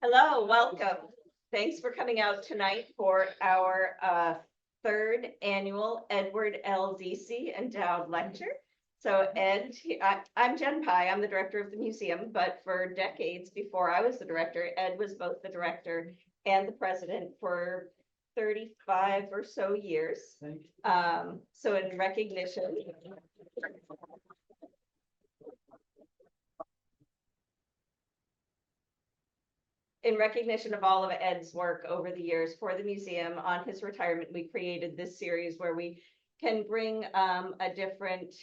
Hello, welcome. Thanks for coming out tonight for our third annual Edward L. Deci Endowed Lecture. So Ed, I'm Jen Pye, I'm the director of the museum, but for decades before I was the director, Ed was both the director and the president for 35 or so years. So in recognition of all of Ed's work over the years for the museum, on his retirement, we created this series where we can bring a different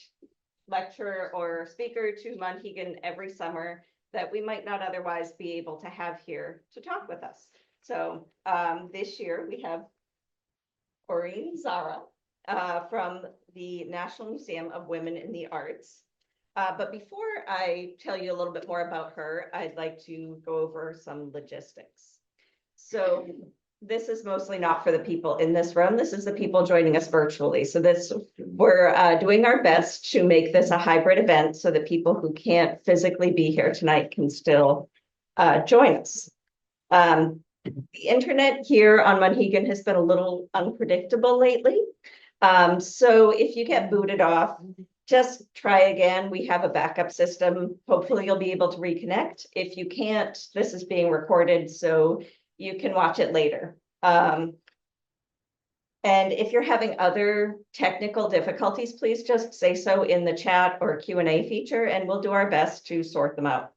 lecturer or speaker to Monhegan every summer that we might not otherwise be able to have here to talk with us. So this year we have Orin Zahra from the National Museum of Women in the Arts. But before I tell you a little bit more about her, I'd like to go over some logistics. So this is mostly not for the people in this room. This is the people joining us virtually. So we're doing our best to make this a hybrid event so that people who can't physically be here tonight can still join us. The internet here on Monhegan has been a little unpredictable lately. So if you get booted off, just try again. We have a backup system. Hopefully you'll be able to reconnect. If you can't, this is being recorded, so you can watch it later. And if you're having other technical difficulties, please just say so in the chat or Q&A feature, and we'll do our best to sort them out.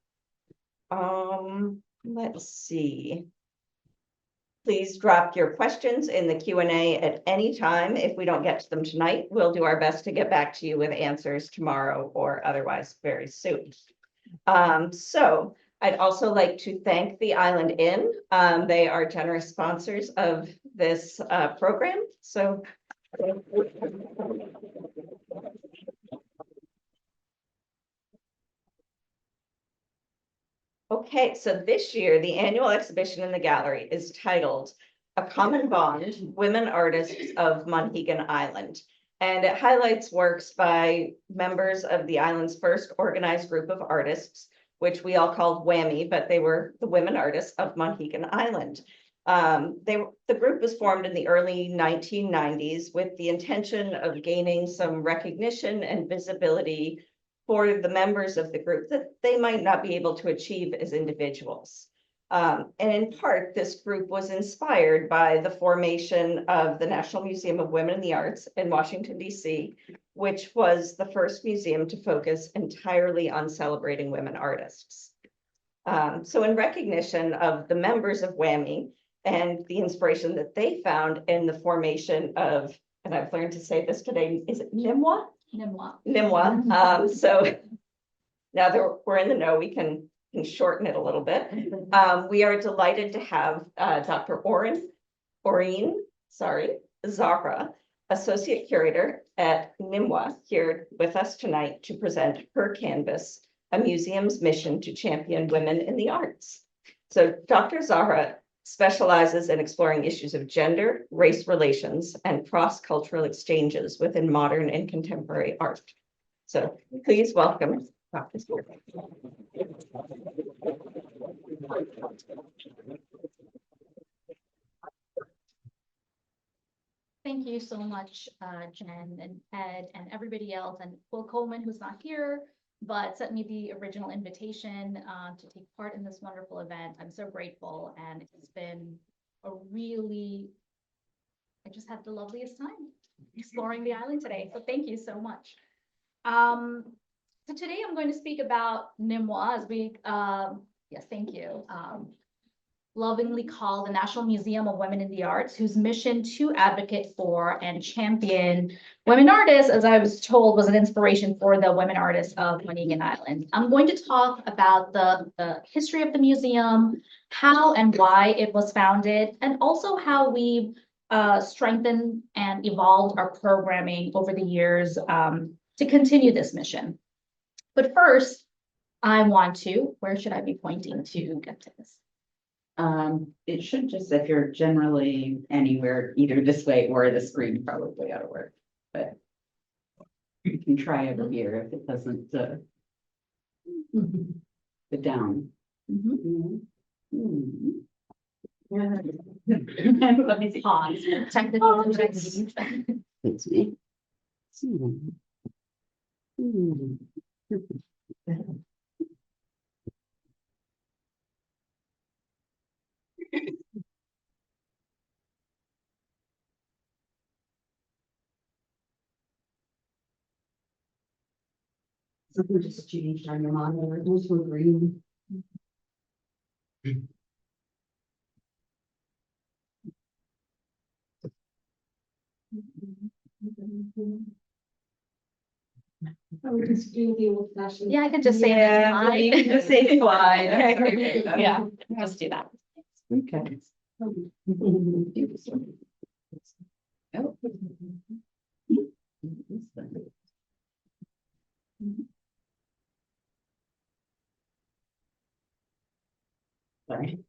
Let's see. Please drop your questions in the Q&A at any time. If we don't get to them tonight, we'll do our best to get back to you with answers tomorrow or otherwise very soon. So I'd also like to thank the Island Inn. They are generous sponsors of this program. So okay, so this year, the annual exhibition in the gallery is titled A Common Bond, Women Artists of Monhegan Island. And it highlights works by members of the island's first organized group of artists, which we all called WWAMI, but they were the women artists of Monhegan Island. The group was formed in the early 1990s with the intention of gaining some recognition and visibility for the members of the group that they might not be able to achieve as individuals. And in part, this group was inspired by the formation of the National Museum of Women in the Arts in Washington, D.C., which was the first museum to focus entirely on celebrating women artists. So in recognition of the members of WWAMI and the inspiration that they found in the formation of, and I've learned to say this today, is it NIMWA? NIMWA. So now that we're in the know, we can shorten it a little bit. We are delighted to have Dr. Orin Zahra, Associate Curator at NIMWA, here with us tonight to present her canvas, A Museum's Mission to Champion Women in the Arts. So Dr. Zahra specializes in exploring issues of gender, race relations, and cross-cultural exchanges within modern and contemporary art. So please welcome Dr. Zahra. Thank you so much, Jen and Ed and everybody else, and Will Coleman, who's not here, but sent me the original invitation to take part in this wonderful event. I'm so grateful, and it's been I just had the loveliest time exploring the island today. So thank you so much. So today I'm going to speak about NIMWA, as we, yes, thank you. Lovingly called the National Museum of Women in the Arts, whose mission to advocate for and champion women artists, as I was told, was an inspiration for the women artists of Monhegan Island. I'm going to talk about the history of the museum, how and why it was founded, and also how we strengthened and evolved our programming over the years to continue this mission. But first, where should I be pointing to get to this? It should just, if you're generally anywhere, either this way or the screen probably ought to work, but you can try over here if it doesn't, the down. Let me see. Pause. Technical difficulties. Let's see. Something just changed on your monitor. Those were green. Yeah, I could just say Yeah, you can just say slide. Okay. Yeah, let's do that. Okay. Oh. Sorry.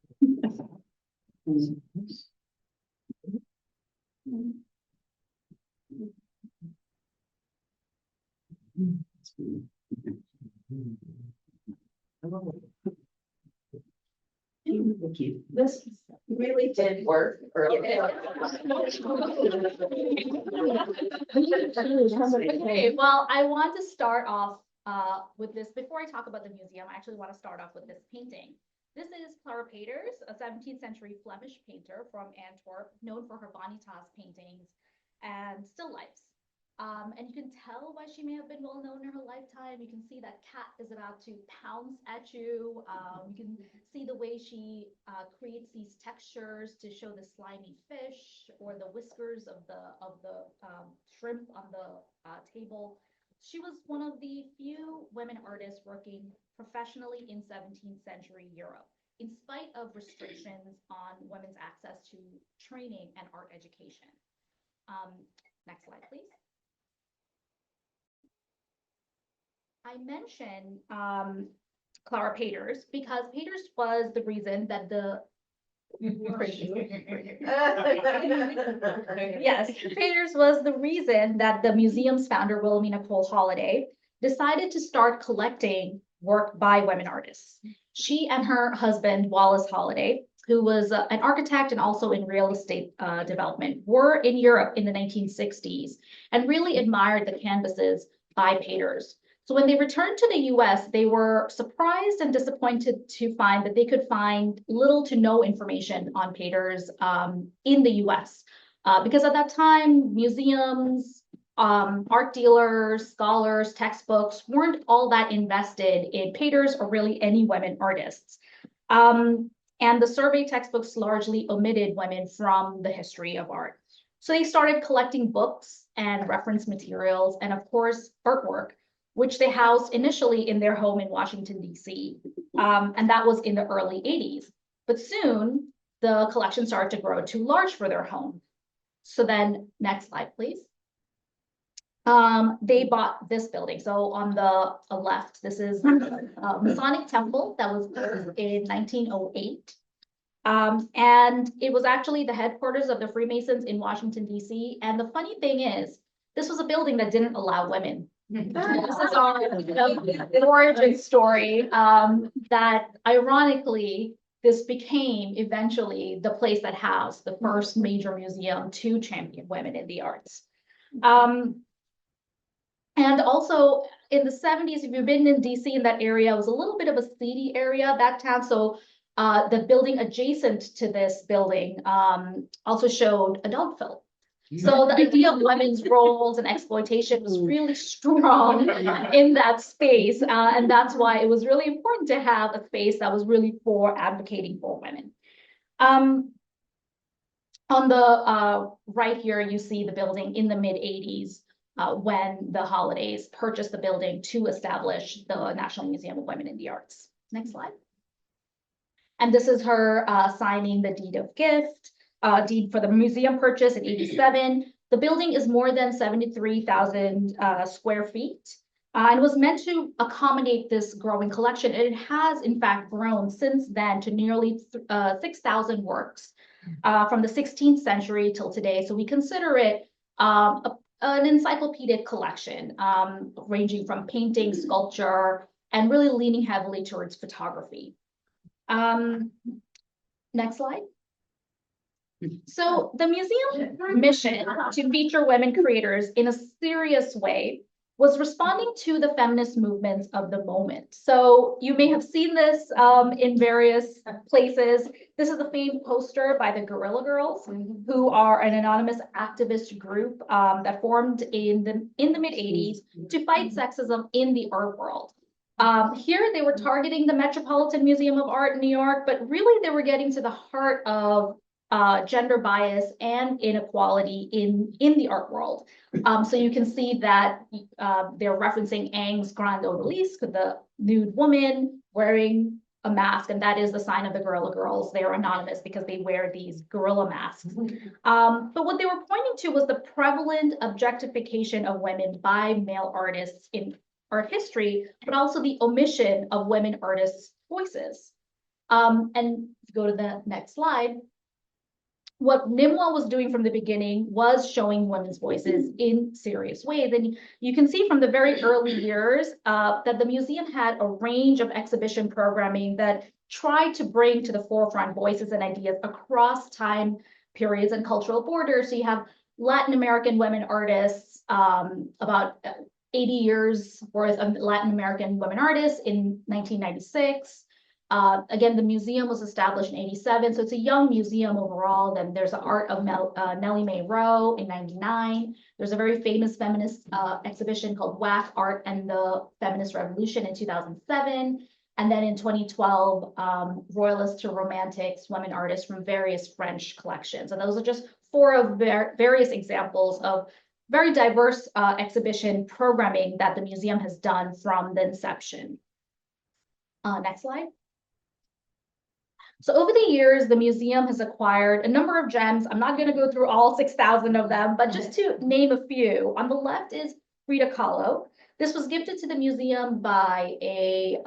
This really did work earlier. Okay, well, I want to start off with this. Before I talk about the museum, I actually want to start off with this painting. This is Clara Peters, a 17th century Flemish painter from Antwerp, known for her Vanitas paintings and still lifes. And you can tell why she may have been well known in her lifetime. You can see that cat is about to pounce at you. You can see the way she creates these textures to show the slimy fish or the whiskers of the shrimp on the table. She was one of the few women artists working professionally in 17th century Europe, in spite of restrictions on women's access to training and art education. Next slide, please. I mentioned Clara Peters because Peters was the reason that the yes, Peters was the reason that the museum's founder, Wilhelmina Cole Holliday, decided to start collecting work by women artists. She and her husband, Wallace Holliday, who was an architect and also in real estate development, were in Europe in the 1960s and really admired the canvases by Peters. So when they returned to the US, they were surprised and disappointed to find that they could find little to no information on Peters in the US. Because at that time, museums, art dealers, scholars, textbooks weren't all that invested in Peters or really any women artists. And the survey textbooks largely omitted women from the history of art. So they started collecting books and reference materials and, of course, artwork, which they housed initially in their home in Washington, D.C. And that was in the early 80s. But soon, the collection started to grow too large for their home. So then, next slide, please. They bought this building. So on the left, this is a Masonic temple that was built in 1908. And it was actually the headquarters of the Freemasons in Washington, D.C. And the funny thing is, this was a building that didn't allow women. This is our origin story that ironically, this became eventually the place that housed the first major museum to champion women in the arts. And also in the 70s, if you've been in DC in that area, it was a little bit of a seedy area, that town. So the building adjacent to this building also showed a dog film. So the idea of women's roles and exploitation was really strong in that space. And that's why it was really important to have a space that was really for advocating for women. On the right here, you see the building in the mid-80s when the Hollidays purchased the building to establish the National Museum of Women in the Arts. Next slide. And this is her signing the deed of gift. Deed for the museum purchase in 87. The building is more than 73,000 square feet and was meant to accommodate this growing collection. And it has, in fact, grown since then to nearly 6,000 works from the 16th century till today. So we consider it an encyclopedic collection ranging from painting, sculpture, and really leaning heavily towards photography. Next slide. So the museum mission to feature women creators in a serious way was responding to the feminist movements of the moment. So you may have seen this in various places. This is the famed poster by the Guerrilla Girls, who are an anonymous activist group that formed in the mid 80s to fight sexism in the art world. Here they were targeting the Metropolitan Museum of Art in New York, but really they were getting to the heart of gender bias and inequality in the art world. So you can see that they're referencing Aang's Grand Odalisque, the nude woman wearing a mask, and that is the sign of the Guerrilla Girls. They are anonymous because they wear these gorilla masks. But what they were pointing to was the prevalent objectification of women by male artists in art history, but also the omission of women artists' voices. And if you go to the next slide, what Nimwa was doing from the beginning was showing women's voices in serious ways. And you can see from the very early years that the museum had a range of exhibition programming that tried to bring to the forefront voices and ideas across time periods and cultural borders. So you have Latin American women artists, about 80 years worth of Latin American women artists in 1996. Again, the museum was established in 87, so it's a young museum overall. Then there's the art of Nellie Mae Rowe in 99. There's a very famous feminist exhibition called WAC Art and the Feminist Revolution in 2007. And then in 2012, Royalists to Romantics, women artists from various French collections. And those are just four of various examples of very diverse exhibition programming that the museum has done from the inception. Next slide. So over the years, the museum has acquired a number of gems. I'm not going to go through all 6,000 of them, but just to name a few. On the left is Frida Kahlo. This was gifted to the museum by a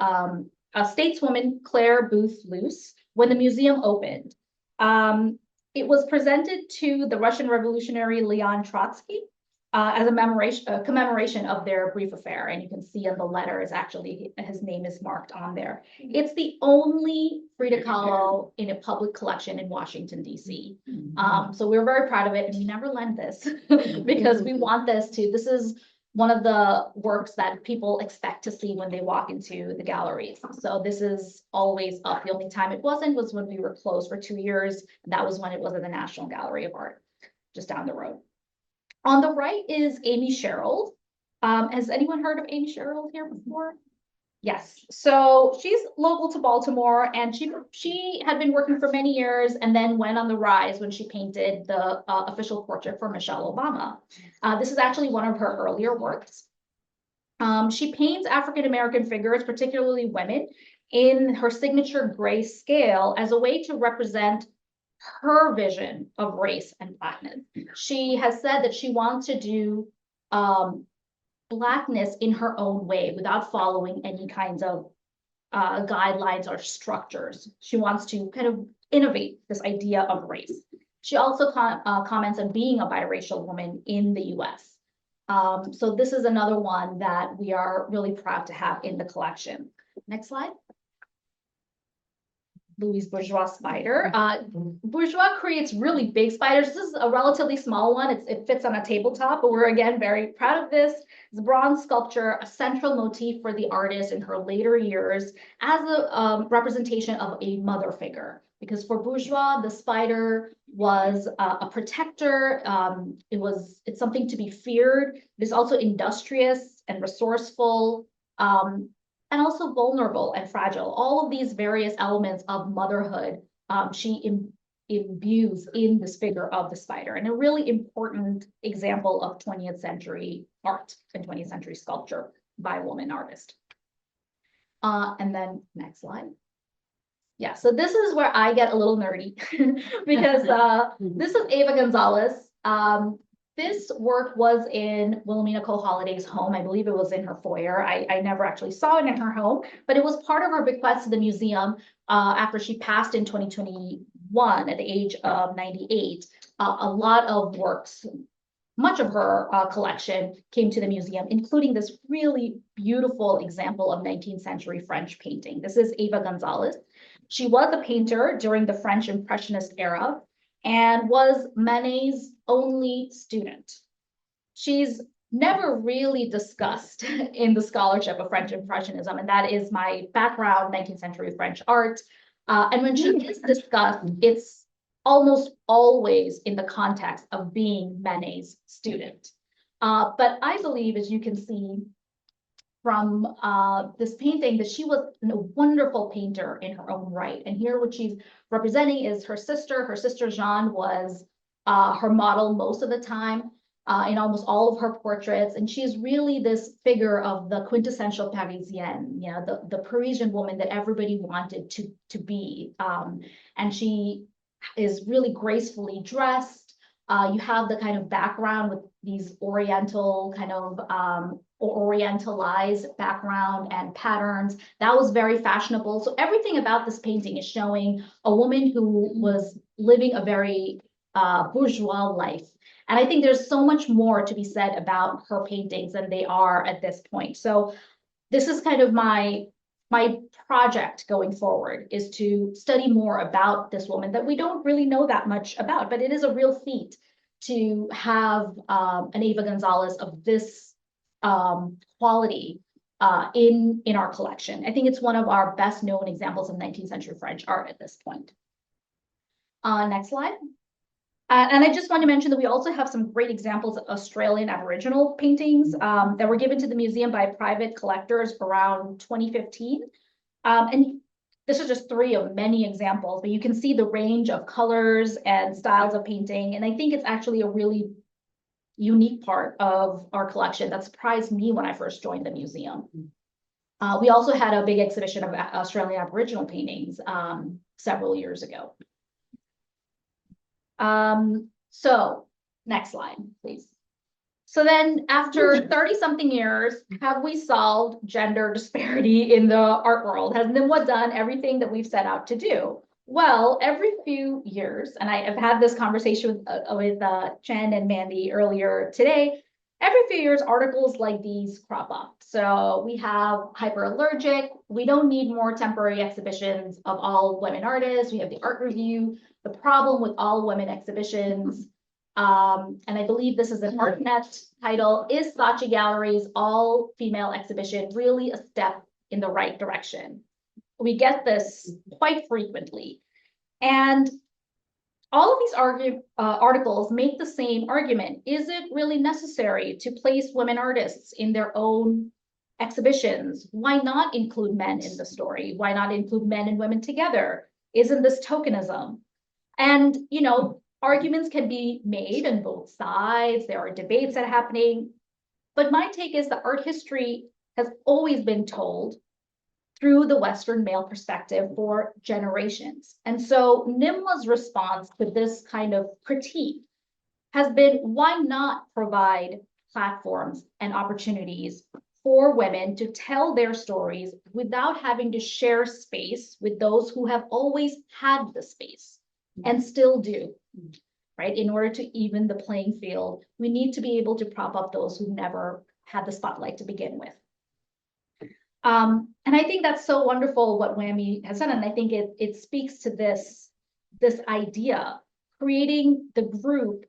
stateswoman, Claire Booth Luce, when the museum opened. It was presented to the Russian revolutionary Leon Trotsky as a commemoration of their brief affair. And you can see in the letter is actually, his name is marked on there. It's the only Frida Kahlo in a public collection in Washington, D.C. So we're very proud of it, and we never lend this because we want this is one of the works that people expect to see when they walk into the galleries. So this is always up. The only time it wasn't was when we were closed for 2 years. And that was when it was at the National Gallery of Art, just down the road. On the right is Amy Sherrill. Has anyone heard of Amy Sherrill here before? Yes. So she's local to Baltimore, and she had been working for many years and then went on the rise when she painted the official portrait for Michelle Obama. This is actually one of her earlier works. She paints African-American figures, particularly women, in her signature gray scale as a way to represent her vision of race and Blackness. She has said that she wants to do Blackness in her own way without following any kinds of guidelines or structures. She wants to kind of innovate this idea of race. She also comments on being a biracial woman in the US. So this is another one that we are really proud to have in the collection. Next slide. Louise Bourgeois spider. Bourgeois creates really big spiders. This is a relatively small one. It fits on a tabletop, but we're again very proud of this. It's a bronze sculpture, a central motif for the artist in her later years as a representation of a mother figure. Because for Bourgeois, the spider was a protector. It's something to be feared. It is also industrious and resourceful. And also vulnerable and fragile. All of these various elements of motherhood she imbues in this figure of the spider, and a really important example of 20th century art and 20th century sculpture by a woman artist. And then next slide. Yeah, so this is where I get a little nerdy because this is Eva Gonzalez. This work was in Wilhelmina Cole-Holliday's home. I believe it was in her foyer. I never actually saw it in her home, but it was part of her bequest to the museum after she passed in 2021 at the age of 98. A lot of works, much of her collection came to the museum, including this really beautiful example of 19th century French painting. This is Eva Gonzalez. She was a painter during the French Impressionist era. and was Manet's only student. She's never really discussed in the scholarship of French Impressionism, and that is my background, 19th century French art. And when she is discussed, it's almost always in the context of being Manet's student. But I believe, as you can see from this painting, that she was a wonderful painter in her own right. And here what she's representing is her sister. Her sister Jeanne was her model most of the time in almost all of her portraits. And she's really this figure of the quintessential Parisienne, you know, the Parisian woman that everybody wanted to be. And she is really gracefully dressed. You have the kind of background with these oriental kind of orientalized background and patterns. That was very fashionable. So everything about this painting is showing a woman who was living a very bourgeois life. And I think there's so much more to be said about her paintings than they are at this point. So this is kind of my project going forward, is to study more about this woman that we don't really know that much about, but it is a real feat to have an Eva Gonzalez of this quality in our collection. I think it's one of our best known examples of 19th century French art at this point. Next slide. And I just want to mention that we also have some great examples of Australian Aboriginal paintings that were given to the museum by private collectors around 2015. And this is just 3 of many examples, but you can see the range of colors and styles of painting. And I think it's actually a really unique part of our collection that surprised me when I first joined the museum. We also had a big exhibition of Australian Aboriginal paintings several years ago. So next slide, please. So then after 30-something years, have we solved gender disparity in the art world? Has Nimwa done everything that we've set out to do? Well, every few years, and I have had this conversation with Chen and Mandy earlier today, every few years, articles like these crop up. So we have Hyperallergic. We don't need more temporary exhibitions of all women artists. We have the Art Review, the problem with all women exhibitions. And I believe this is an ArtNet title. Is Saatchi Gallery's all-female exhibition really a step in the right direction? We get this quite frequently. And all of these articles make the same argument. Is it really necessary to place women artists in their own exhibitions? Why not include men in the story? Why not include men and women together? Isn't this tokenism? And, you know, arguments can be made on both sides. There are debates that are happening. But my take is that art history has always been told through the Western male perspective for generations. And so Nimla's response to this kind of critique has been, why not provide platforms and opportunities for women to tell their stories without having to share space with those who have always had the space and still do, right? In order to even the playing field, we need to be able to prop up those who never had the spotlight to begin with. And I think that's so wonderful what WAMI has done. And I think it speaks to this idea, creating the group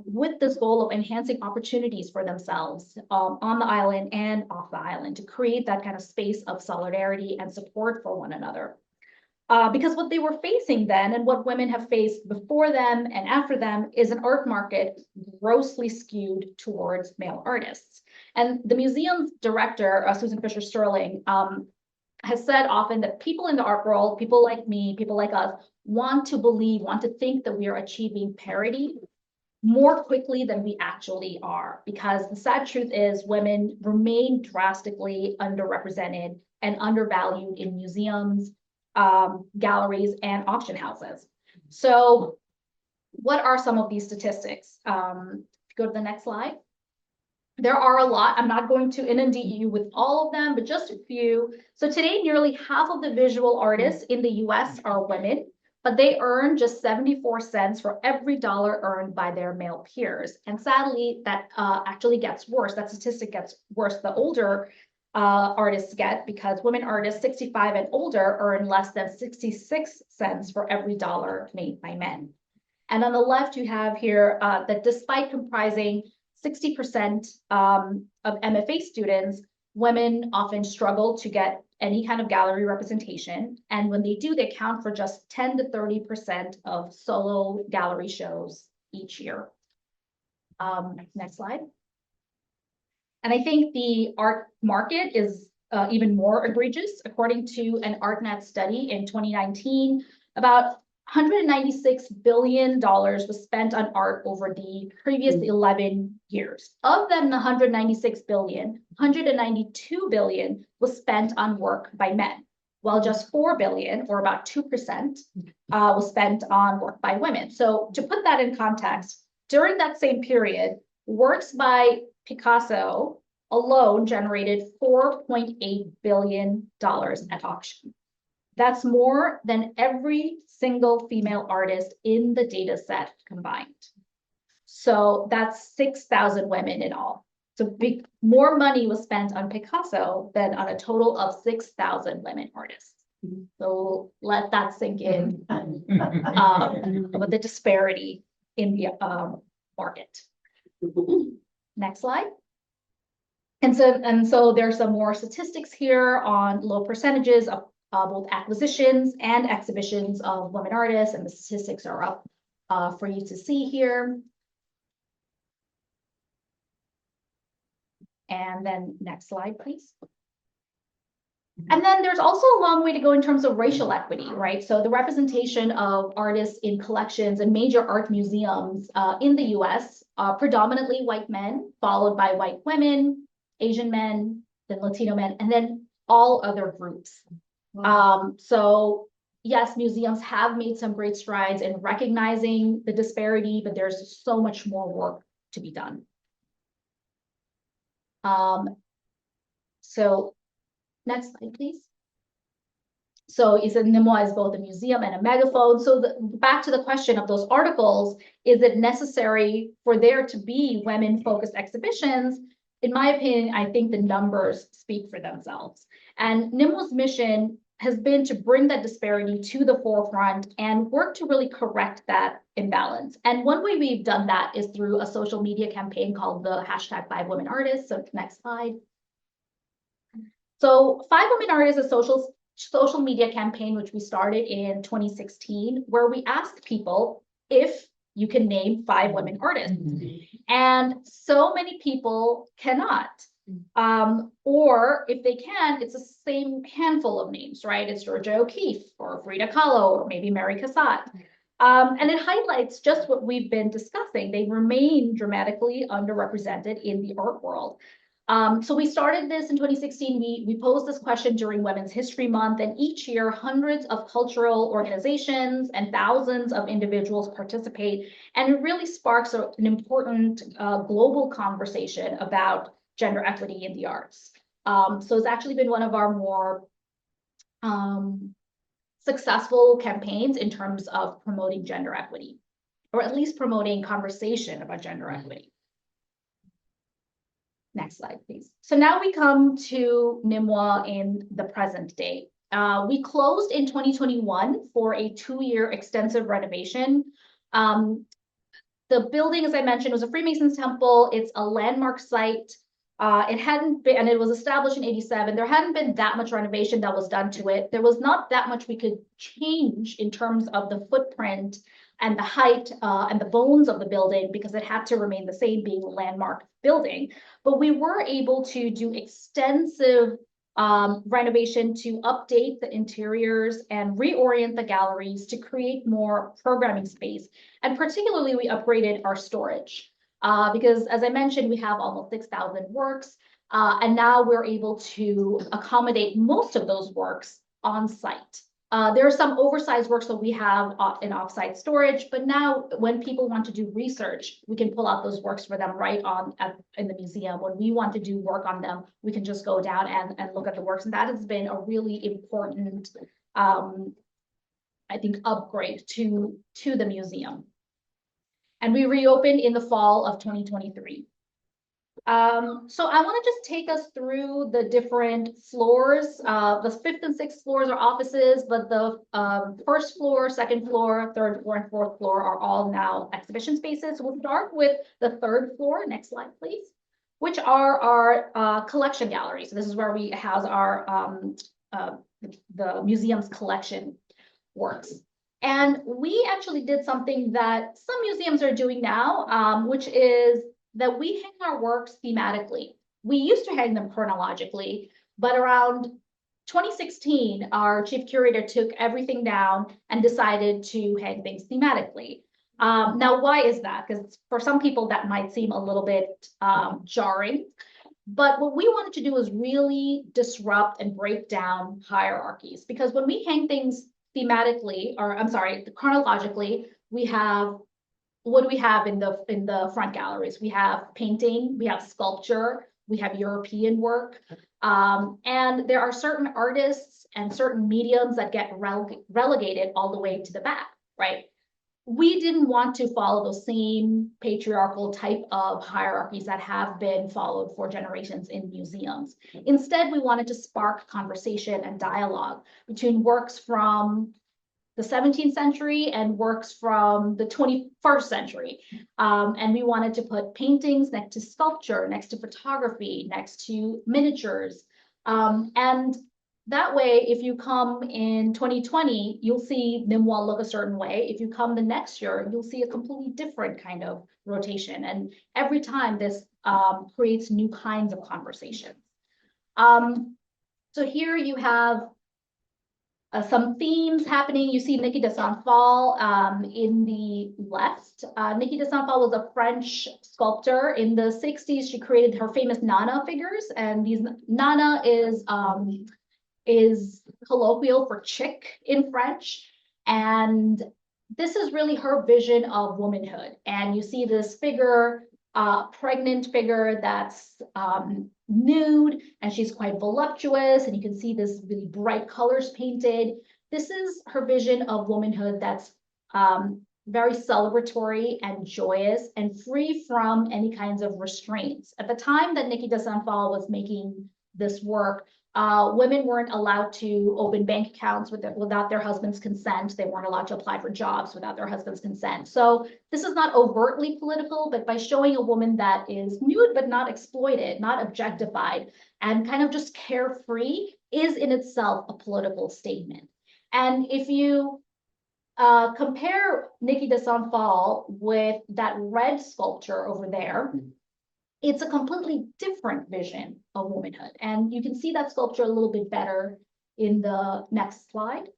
with this goal of enhancing opportunities for themselves on the island and off the island, to create that kind of space of solidarity and support for one another. Because what they were facing then, and what women have faced before them and after them, is an art market grossly skewed towards male artists. And the museum's director, Susan Fisher Sterling, has said often that people in the art world, people like me, people like us, want to think that we are achieving parity more quickly than we actually are. Because the sad truth is women remain drastically underrepresented and undervalued in museums, galleries, and auction houses. So what are some of these statistics? If you go to the next slide. There are a lot. I'm not going to inundate you with all of them, but just a few. So today, nearly half of the visual artists in the US are women, but they earn just 74 cents for every dollar earned by their male peers. And sadly, that actually gets worse. That statistic gets worse the older artists get, because women artists 65 and older earn less than 66 cents for every dollar made by men. And on the left, you have here that despite comprising 60% of MFA students, women often struggle to get any kind of gallery representation. And when they do, they count for just 10 to 30% of solo gallery shows each year. Next slide. And I think the art market is even more egregious. According to an ArtNet study in 2019, about $196 billion was spent on art over the previous 11 years. Of them, the $196 billion, $192 billion was spent on work by men, while just $4 billion, or about 2%, was spent on work by women. So to put that in context, during that same period, works by Picasso alone generated $4.8 billion at auction. That's more than every single female artist in the data set combined. So that's 6,000 women in all. So more money was spent on Picasso than on a total of 6,000 women artists. So let that sink in about the disparity in the market. Next slide. And so there's some more statistics here on low percentages of both acquisitions and exhibitions of women artists, and the statistics are up for you to see here. And then next slide, please. And then there's also a long way to go in terms of racial equity, right? So the representation of artists in collections and major art museums in the US, predominantly white men, followed by white women, Asian men, then Latino men, and then all other groups. So yes, museums have made some great strides in recognizing the disparity, but there's so much more work to be done. So next slide, please. So is it NIMWA is both a museum and a megaphone. So back to the question of those articles, is it necessary for there to be women-focused exhibitions? In my opinion, I think the numbers speak for themselves. And NIMWA's mission has been to bring that disparity to the forefront and work to really correct that imbalance. And one way we've done that is through a social media campaign called the #5WomenArtists. So next slide. So 5Women Artists is a social media campaign, which we started in 2016, where we asked people if you can name 5 women artists. And so many people cannot. Or if they can, it's the same handful of names, right? It's Georgia O'Keeffe or Frida Kahlo or maybe Mary Cassatt. And it highlights just what we've been discussing. They remain dramatically underrepresented in the art world. So we started this in 2016. We posed this question during Women's History Month, and each year hundreds of cultural organizations and thousands of individuals participate, and it really sparks an important global conversation about gender equity in the arts. So it's actually been one of our more successful campaigns in terms of promoting gender equity, or at least promoting conversation about gender equity. Next slide, please. So now we come to NIMWA in the present day. We closed in 2021 for a 2-year extensive renovation. The building, as I mentioned, was a Freemasons temple. It's a landmark site. It hadn't been, and it was established in '87. There hadn't been that much renovation that was done to it. There was not that much we could change in terms of the footprint and the height and the bones of the building, because it had to remain the same, being a landmark building. But we were able to do extensive renovation to update the interiors and reorient the galleries to create more programming space. And particularly, we upgraded our storage because, as I mentioned, we have almost 6,000 works. And now we're able to accommodate most of those works on site. There are some oversized works that we have in offsite storage, but now when people want to do research, we can pull out those works for them right in the museum. When we want to do work on them, we can just go down and look at the works. And that has been a really important, I think, upgrade to the museum. And we reopened in the fall of 2023. So I want to just take us through the different floors. The fifth and sixth floors are offices, but the first floor, second floor, third floor, and fourth floor are all now exhibition spaces. So we'll start with the third floor. Next slide, please. Which are our collection galleries. So this is where we house our the museum's collection works. And we actually did something that some museums are doing now, which is that we hang our works thematically. We used to hang them chronologically, but around 2016, our chief curator took everything down and decided to hang things thematically. Now, why is that? Because for some people that might seem a little bit jarring. But what we wanted to do is really disrupt and break down hierarchies, because when we hang things thematically, or I'm sorry, chronologically, we have, what do we have in the front galleries? We have painting, we have sculpture, we have European work, and there are certain artists and certain mediums that get relegated all the way to the back, right? We didn't want to follow those same patriarchal type of hierarchies that have been followed for generations in museums. Instead, we wanted to spark conversation and dialogue between works from the 17th century and works from the 21st century. And we wanted to put paintings next to sculpture, next to photography, next to miniatures. And that way, if you come in 2020, you'll see Nîmois look a certain way. If you come the next year, you'll see a completely different kind of rotation. And every time this creates new kinds of conversations. So here you have some themes happening. You see Niki de Saint-Phal in the left. Niki de Saint-Phal was a French sculptor. In the 60s, she created her famous Nana figures. And these Nana is colloquial for chick in French. And this is really her vision of womanhood. And you see this figure, pregnant figure that's nude, and she's quite voluptuous, and you can see this really bright colors painted. This is her vision of womanhood that's very celebratory and joyous and free from any kinds of restraints. At the time that Niki de Saint-Phal was making this work, women weren't allowed to open bank accounts without their husband's consent. They weren't allowed to apply for jobs without their husband's consent. So this is not overtly political, but by showing a woman that is nude but not exploited, not objectified, and kind of just carefree is in itself a political statement. And if you compare Niki de Saint-Phal with that red sculpture over there, it's a completely different vision of womanhood. And you can see that sculpture a little bit better in the next slide.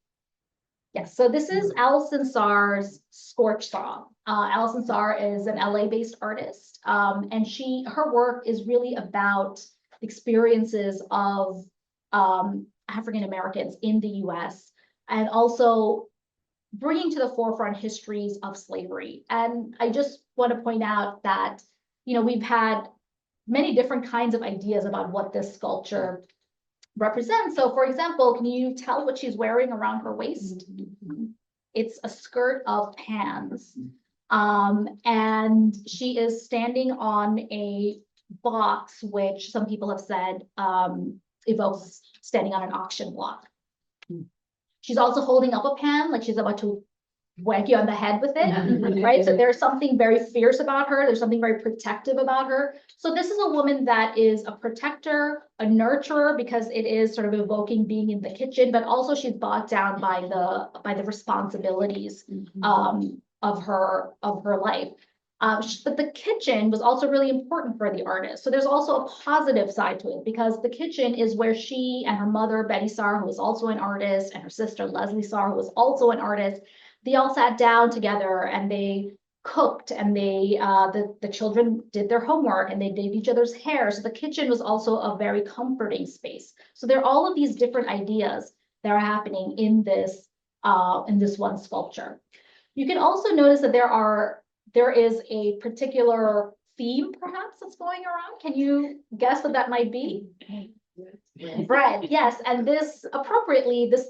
Yes, so this is Alison Sarr's Scorch Saw. Alison Sarr is an LA-based artist, and her work is really about experiences of African Americans in the US, and also bringing to the forefront histories of slavery. And I just want to point out that, you know, we've had many different kinds of ideas about what this sculpture represents. So for example, can you tell what she's wearing around her waist? It's a skirt of pans. And she is standing on a box, which some people have said evokes standing on an auction block. She's also holding up a pan, like she's about to whack you on the head with it, right? So there's something very fierce about her. There's something very protective about her. So this is a woman that is a protector, a nurturer, because it is sort of evoking being in the kitchen, but also she's bogged down by the responsibilities of her life. But the kitchen was also really important for the artist. So there's also a positive side to it, because the kitchen is where she and her mother, Betty Sarr, who was also an artist, and her sister, Leslie Sarr, who was also an artist, they all sat down together and they cooked, and the children did their homework, and they did each other's hair. So the kitchen was also a very comforting space. So there are all of these different ideas that are happening in this one sculpture. You can also notice that there is a particular theme perhaps that's going around. Can you guess what that might be? Bread, yes. And this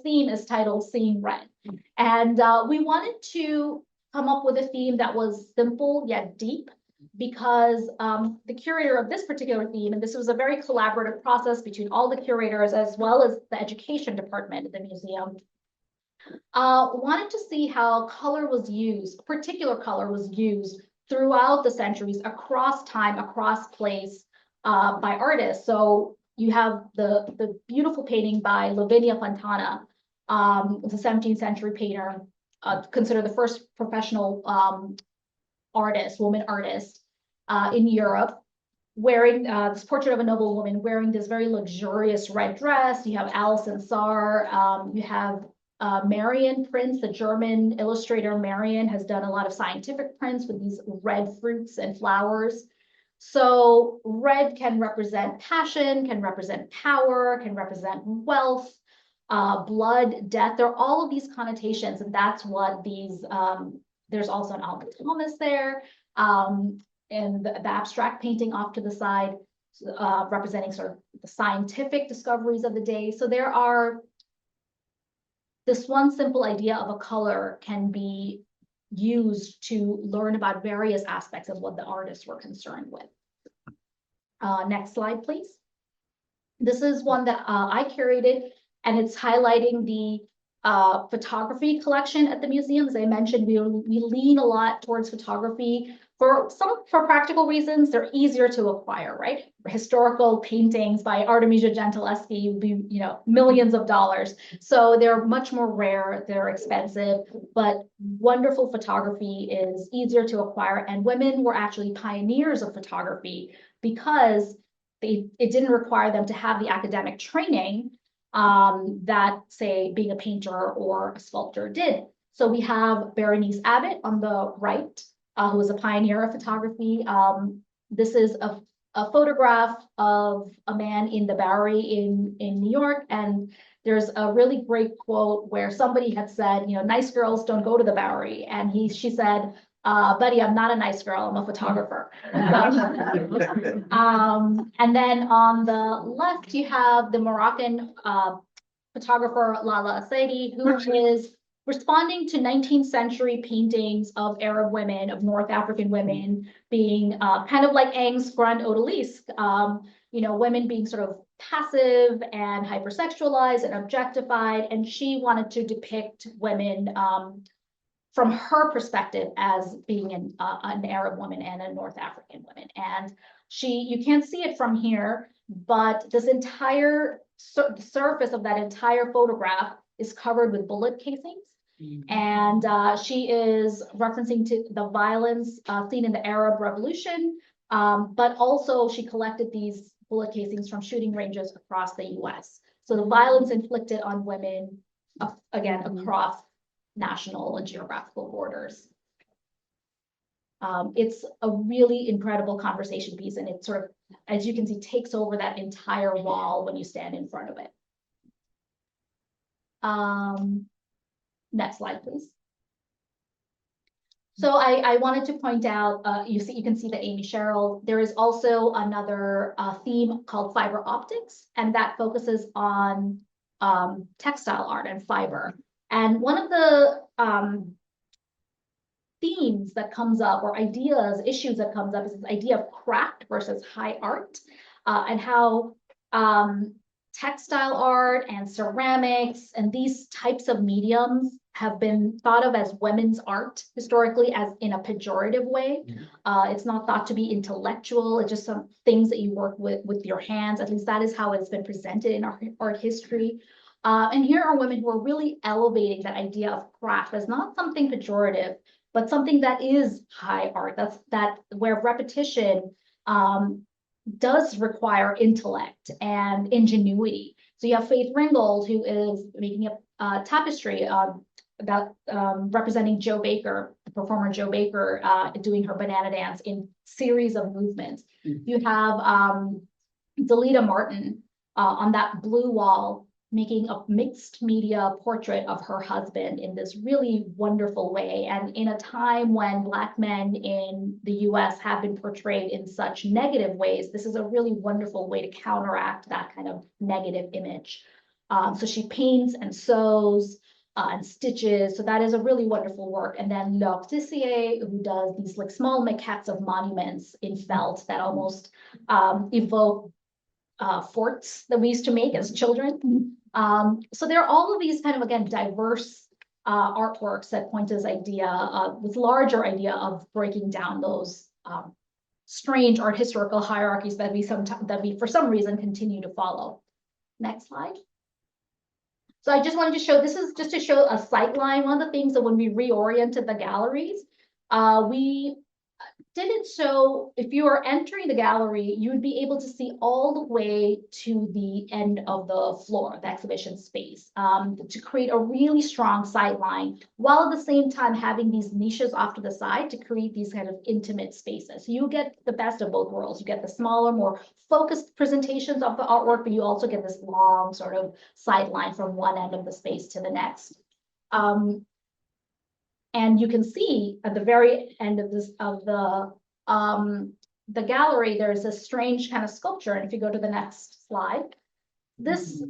theme is titled Seeing Red. And we wanted to come up with a theme that was simple yet deep. because the curator of this particular theme, and this was a very collaborative process between all the curators as well as the education department at the museum, wanted to see how color was used, particular color was used throughout the centuries, across time, across place, by artists. So you have the beautiful painting by Lavinia Fontana, the 17th century painter, considered the first professional artist, woman artist, in Europe, wearing this portrait of a noble woman wearing this very luxurious red dress. You have Alison Saar, you have Marion prints, the German illustrator Marion has done a lot of scientific prints with these red fruits and flowers. So red can represent passion, can represent power, can represent wealth, blood, death. There are all of these connotations, and that's what these, there's also an Albert Thomas there, and the abstract painting off to the side, representing sort of the scientific discoveries of the day. So there are, this one simple idea of a color can be used to learn about various aspects of what the artists were concerned with. Next slide, please. This is one that I curated, and it's highlighting the photography collection at the museum. As I mentioned, we lean a lot towards photography for practical reasons. They're easier to acquire, right? Historical paintings by Artemisia Gentileschi would be, you know, millions of dollars. So they're much more rare, they're expensive, but wonderful photography is easier to acquire. And women were actually pioneers of photography because it didn't require them to have the academic training that, say, being a painter or a sculptor did. So we have Berenice Abbott on the right, who was a pioneer of photography. This is a photograph of a man in the Bowery in New York. And there's a really great quote where somebody had said, you know, nice girls don't go to the Bowery. And she said, buddy, I'm not a nice girl, I'm a photographer. And then on the left, you have the Moroccan photographer Lala Saidi, who is responding to 19th century paintings of Arab women, of North African women, being kind of like Eng's Grande Odalisque, you know, women being sort of passive and hypersexualized and objectified. And she wanted to depict women from her perspective as being an Arab woman and a North African woman. And you can't see it from here, but this entire the surface of that entire photograph is covered with bullet casings. And she is referencing to the violence seen in the Arab Revolution, but also she collected these bullet casings from shooting ranges across the US. So the violence inflicted on women, again, across national and geographical borders. It's a really incredible conversation piece, and it sort of, as you can see, takes over that entire wall when you stand in front of it. Next slide, please. So I wanted to point out, you can see that Amy Sherrill, there is also another theme called fiber optics, and that focuses on textile art and fiber. And one of the themes that comes up, or ideas, issues that comes up, is this idea of craft versus high art, and how textile art and ceramics and these types of mediums have been thought of as women's art historically, as in a pejorative way. It's not thought to be intellectual. It's just some things that you work with your hands. At least that is how it's been presented in our art history. And here are women who are really elevating that idea of craft as not something pejorative, but something that is high art. That's where repetition does require intellect and ingenuity. So you have Faith Ringgold, who is making a tapestry about representing Jo Baker, the performer Jo Baker, doing her banana dance in series of movements. You have Delita Martin on that blue wall, making a mixed media portrait of her husband in this really wonderful way. And in a time when Black men in the US have been portrayed in such negative ways, this is a really wonderful way to counteract that kind of negative image. So she paints and sews. and stitches. So that is a really wonderful work. And then Deci, who does these like small maquettes of monuments in felt that almost evoke forts that we used to make as children. So there are all of these kind of, again, diverse artworks that point to this idea, this larger idea of breaking down those strange art historical hierarchies that we for some reason continue to follow. Next slide. So I just wanted to show, this is just to show a sight line. One of the things that when we reoriented the galleries, we did it so if you are entering the gallery, you would be able to see all the way to the end of the floor, the exhibition space, to create a really strong sight line, while at the same time having these niches off to the side to create these kind of intimate spaces. So you get the best of both worlds. You get the smaller, more focused presentations of the artwork, but you also get this long sort of sight line from one end of the space to the next. And you can see at the very end of this the gallery, there's a strange kind of sculpture. And if you go to the next slide, this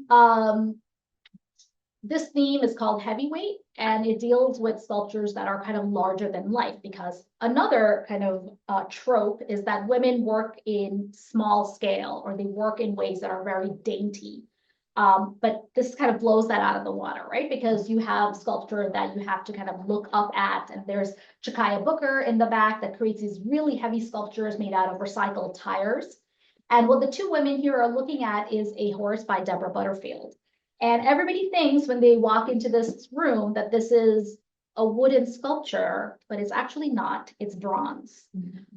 this theme is called Heavyweight, and it deals with sculptures that are kind of larger than life, because another kind of trope is that women work in small scale, or they work in ways that are very dainty. But this kind of blows that out of the water, right? Because you have sculpture that you have to kind of look up at, and there's Chakaya Booker in the back that creates these really heavy sculptures made out of recycled tires. And what the two women here are looking at is a horse by Deborah Butterfield. And everybody thinks when they walk into this room that this is a wooden sculpture, but it's actually not, it's bronze.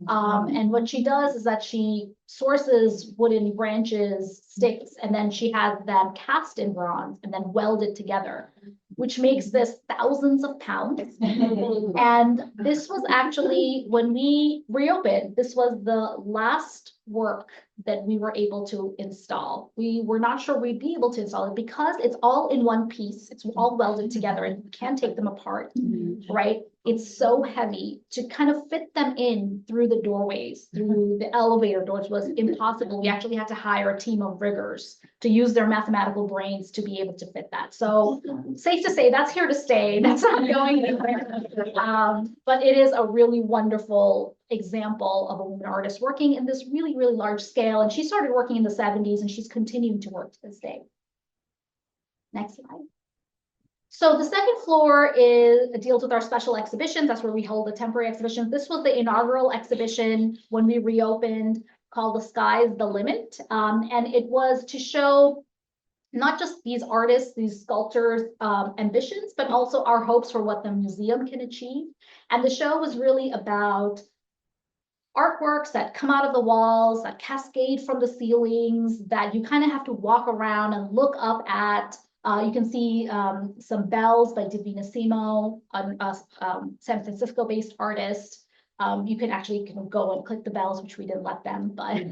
And what she does is that she sources wooden branches, sticks, and then she has them cast in bronze and then welded together, which makes this thousands of pounds. And this was actually, when we reopened, this was the last work that we were able to install. We were not sure we'd be able to install it because it's all in one piece. It's all welded together and you can't take them apart, right? It's so heavy to kind of fit them in through the doorways, through the elevator doors was impossible. We actually had to hire a team of riggers to use their mathematical brains to be able to fit that. So safe to say that's here to stay. That's not going anywhere. But it is a really wonderful example of a woman artist working in this really, really large scale. And she started working in the 70s and she's continuing to work to this day. Next slide. So the second floor deals with our special exhibitions. That's where we hold the temporary exhibitions. This was the inaugural exhibition when we reopened, called The Sky's the Limit. And it was to show not just these artists, these sculptors' ambitions, but also our hopes for what the museum can achieve. And the show was really about artworks that come out of the walls, that cascade from the ceilings, that you kind of have to walk around and look up at. You can see some bells by Divina Simo, a San Francisco-based artist. You can actually go and click the bells, which we didn't let them, but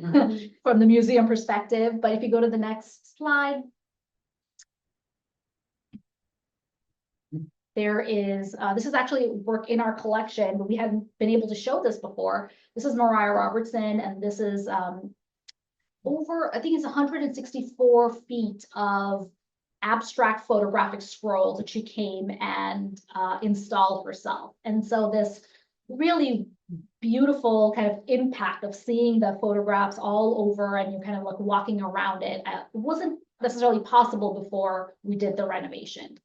from the museum perspective. But if you go to the next slide, there is, this is actually work in our collection, but we hadn't been able to show this before. This is Mariah Robertson, and this is over, I think it's 164 feet of abstract photographic scrolls that she came and installed herself. And so this really beautiful kind of impact of seeing the photographs all over and you're kind of like walking around it, wasn't necessarily possible before we did the renovation.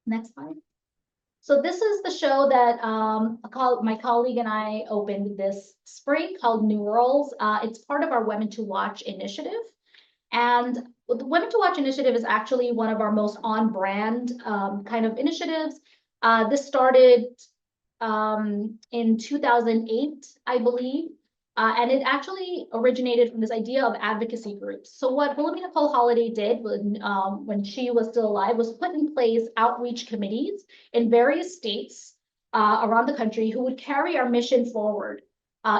Next slide. So this is the show that my colleague and I opened this spring called New Worlds. It's part of our Women to Watch initiative. And the Women to Watch initiative is actually one of our most on-brand kind of initiatives. This started in 2008, I believe. And it actually originated from this idea of advocacy groups. So what Wilhelmina Cole Holliday did when she was still alive was put in place outreach committees in various states around the country who would carry our mission forward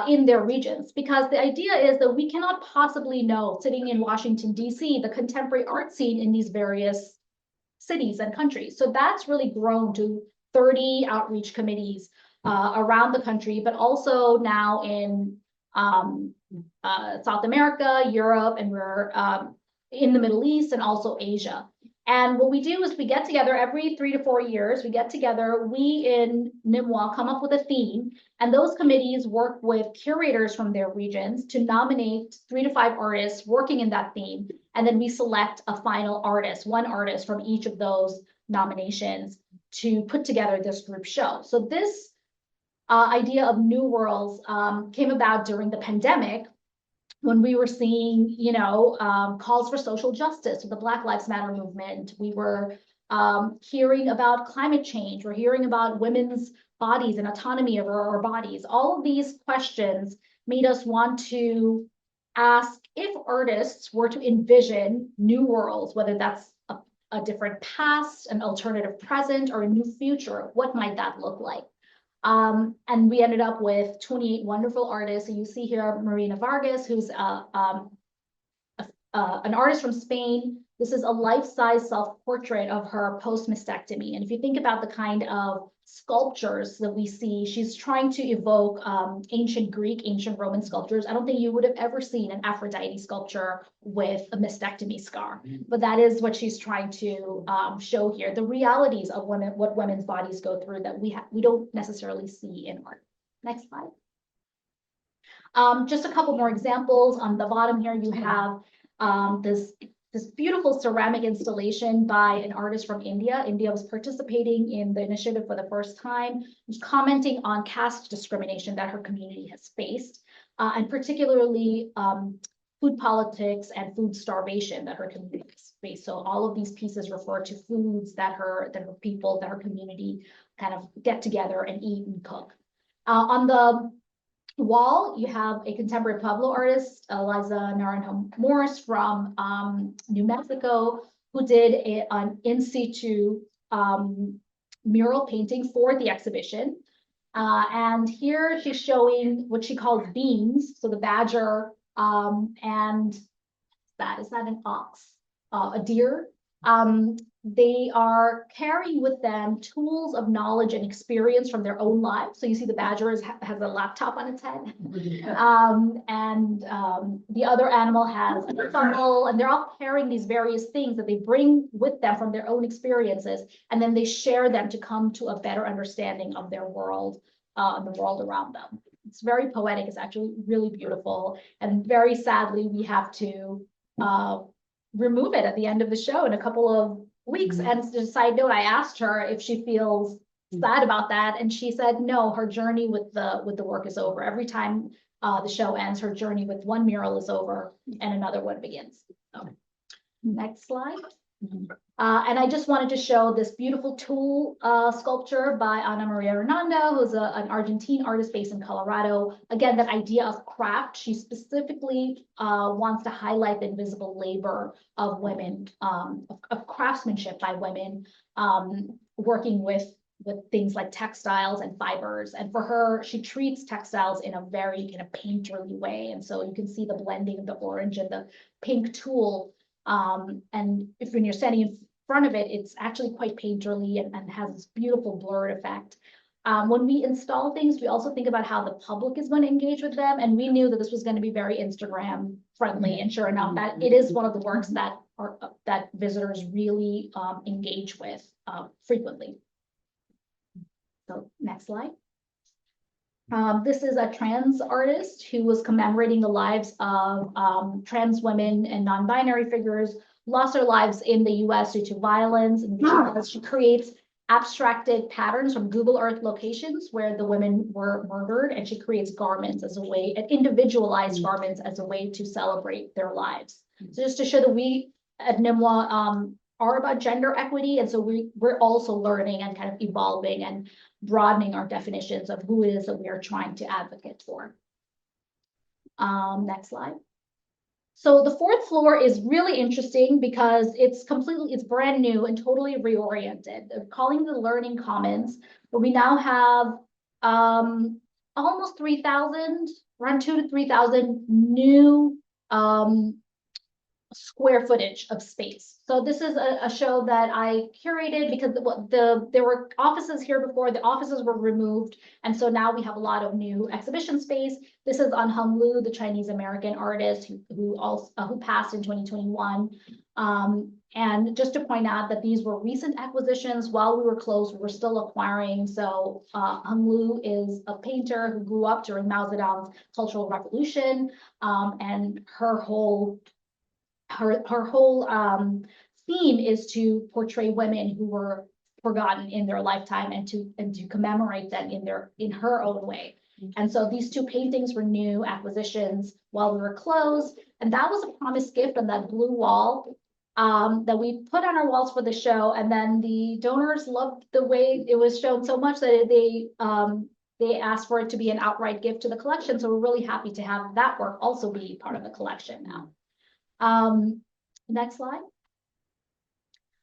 in their regions. Because the idea is that we cannot possibly know, sitting in Washington, D.C., the contemporary art scene in these various cities and countries. So that's really grown to 30 outreach committees around the country, but also now in South America, Europe, and we're in the Middle East and also Asia. And what we do is we get together every 3 to 4 years. We get together, we in Nîmes come up with a theme, and those committees work with curators from their regions to nominate 3 to 5 artists working in that theme. And then we select a final artist, one artist from each of those nominations to put together this group show. So this idea of New Worlds came about during the pandemic, when we were seeing, calls for social justice with the Black Lives Matter movement. We were hearing about climate change. We're hearing about women's bodies and autonomy over our bodies. All of these questions made us want to ask, if artists were to envision new worlds, whether that's a different past, an alternative present, or a new future, what might that look like? And we ended up with 28 wonderful artists. So you see here Marina Vargas, who's an artist from Spain. This is a life-size self-portrait of her post-mastectomy. And if you think about the kind of sculptures that we see, she's trying to evoke ancient Greek, ancient Roman sculptures. I don't think you would have ever seen an Aphrodite sculpture with a mastectomy scar, but that is what she's trying to show here, the realities of women, what women's bodies go through that we don't necessarily see in art. Next slide. Just a couple more examples. On the bottom here, you have this beautiful ceramic installation by an artist from India. India was participating in the initiative for the first time, was commenting on caste discrimination that her community has faced, and particularly food politics and food starvation that her community has faced. So all of these pieces refer to foods that her people, that her community kind of get together and eat and cook. On the wall, you have a contemporary Pueblo artist, Eliza Naranjo Morris from New Mexico, who did an in situ mural painting for the exhibition. And here she's showing what she calls beans. So the badger and is that an ox? A deer? They are carrying with them tools of knowledge and experience from their own lives. So you see the badger has a laptop on its head. The other animal has a funnel, and they're all carrying these various things that they bring with them from their own experiences, and then they share them to come to a better understanding of their world and the world around them. It's very poetic. It's actually really beautiful. And very sadly, we have to remove it at the end of the show in a couple of weeks. And as a side note, I asked her if she feels sad about that, and she said no, her journey with the work is over. Every time the show ends, her journey with one mural is over and another one begins. So, next slide. And I just wanted to show this beautiful tool sculpture by Ana Maria Hernando, who's an Argentine artist based in Colorado. Again, that idea of craft, she specifically wants to highlight the invisible labor of women, of craftsmanship by women, working with things like textiles and fibers. And for her, she treats textiles in a very kind of painterly way. And so you can see the blending of the orange and the pink tool. And when you're standing in front of it, it's actually quite painterly and has this beautiful blurred effect. When we install things, we also think about how the public is going to engage with them. And we knew that this was going to be very Instagram friendly. And sure enough, that it is one of the works that visitors really engage with frequently. So next slide. This is a trans artist who was commemorating the lives of trans women and non-binary figures lost their lives in the US due to violence. And she creates abstracted patterns from Google Earth locations where the women were murdered, and she creates garments as a way, individualized garments as a way to celebrate their lives. So just to show that we at Nîmes are about gender equity, and so we're also learning and kind of evolving and broadening our definitions of who it is that we are trying to advocate for. Next slide. So the fourth floor is really interesting because it's brand new and totally reoriented. They're calling the Learning Commons, but we now have almost 3,000, around 2,000 to 3,000 new square footage of space. So this is a show that I curated because there were offices here before. The offices were removed, and so now we have a lot of new exhibition space. This is on Hung Lu, the Chinese American artist who passed in 2021. And just to point out that these were recent acquisitions. While we were closed, we were still acquiring. So Hung Lu is a painter who grew up during Mao Zedong's Cultural Revolution, and her whole theme is to portray women who were forgotten in their lifetime and to commemorate them in her own way. And so these two paintings were new acquisitions while we were closed, and that was a promised gift on that blue wall that we put on our walls for the show. And then the donors loved the way it was shown so much that they asked for it to be an outright gift to the collection. So we're really happy to have that work also be part of the collection now. Next slide.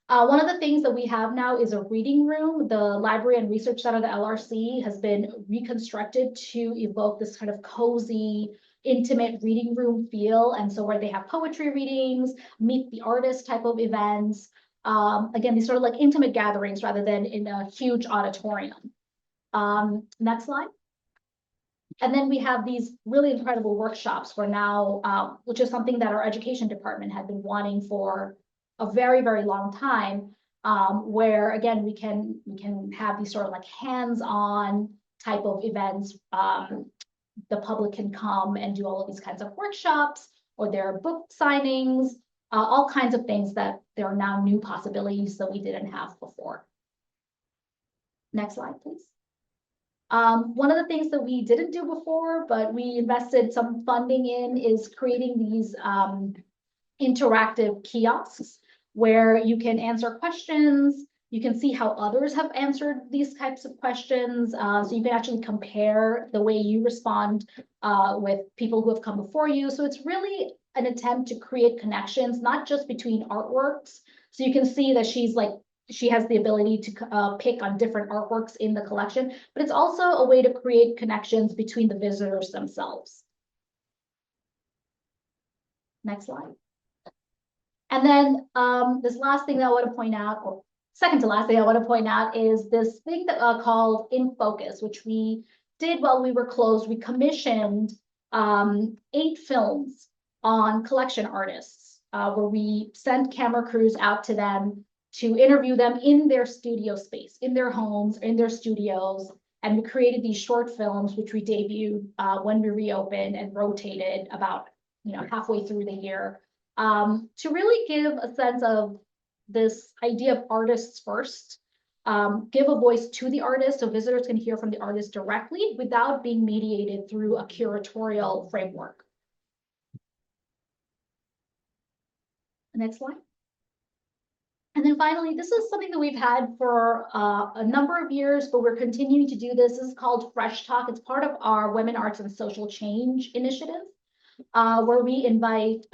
One of the things that we have now is a reading room. The Library and Research Center, the LRC, has been reconstructed to evoke this kind of cozy, intimate reading room feel. And so where they have poetry readings, meet the artist type of events. Again, these sort of like intimate gatherings rather than in a huge auditorium. Next slide. And then we have these really incredible workshops where now, which is something that our education department had been wanting for a very, very long time, where again, we can have these sort of like hands-on type of events. The public can come and do all of these kinds of workshops, or there are book signings, all kinds of things that there are now new possibilities that we didn't have before. Next slide, please. One of the things that we didn't do before, but we invested some funding in, is creating these interactive kiosks where you can answer questions. You can see how others have answered these types of questions. So you can actually compare the way you respond with people who have come before you. So it's really an attempt to create connections, not just between artworks. So you can see that she has the ability to pick on different artworks in the collection, but it's also a way to create connections between the visitors themselves. Next slide. And then this last thing that I want to point out, or second to last thing I want to point out, is this thing that called In Focus, which we did while we were closed. We commissioned 8 films on collection artists, where we sent camera crews out to them to interview them in their studio space, in their homes, in their studios. And we created these short films, which we debuted when we reopened and rotated about halfway through the year, to really give a sense of this idea of artists first, give a voice to the artist so visitors can hear from the artist directly without being mediated through a curatorial framework. Next slide. And then finally, this is something that we've had for a number of years, but we're continuing to do this. This is called Fresh Talk. It's part of our Women, Arts, and Social Change initiative, where we invite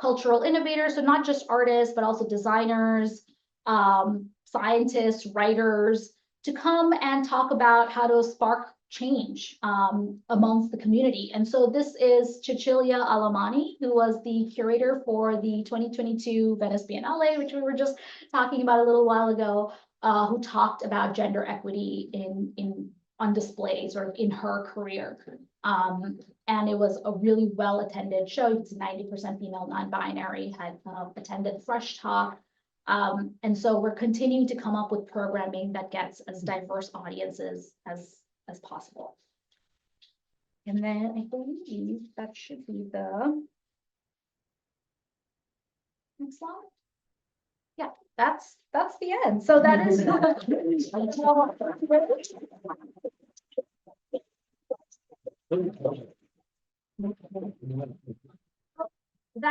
cultural innovators, so not just artists, but also designers, scientists, writers, to come and talk about how to spark change amongst the community. And so this is Cecilia Alamani, who was the curator for the 2022 Venice Biennale, which we were just talking about a little while ago, who talked about gender equity on display sort of in her career. And it was a really well-attended show. It's 90% female, non-binary, had attended Fresh Talk. And so we're continuing to come up with programming that gets as diverse audiences as possible. And then I believe that should be the next slide. Yeah, that's the end. So that is that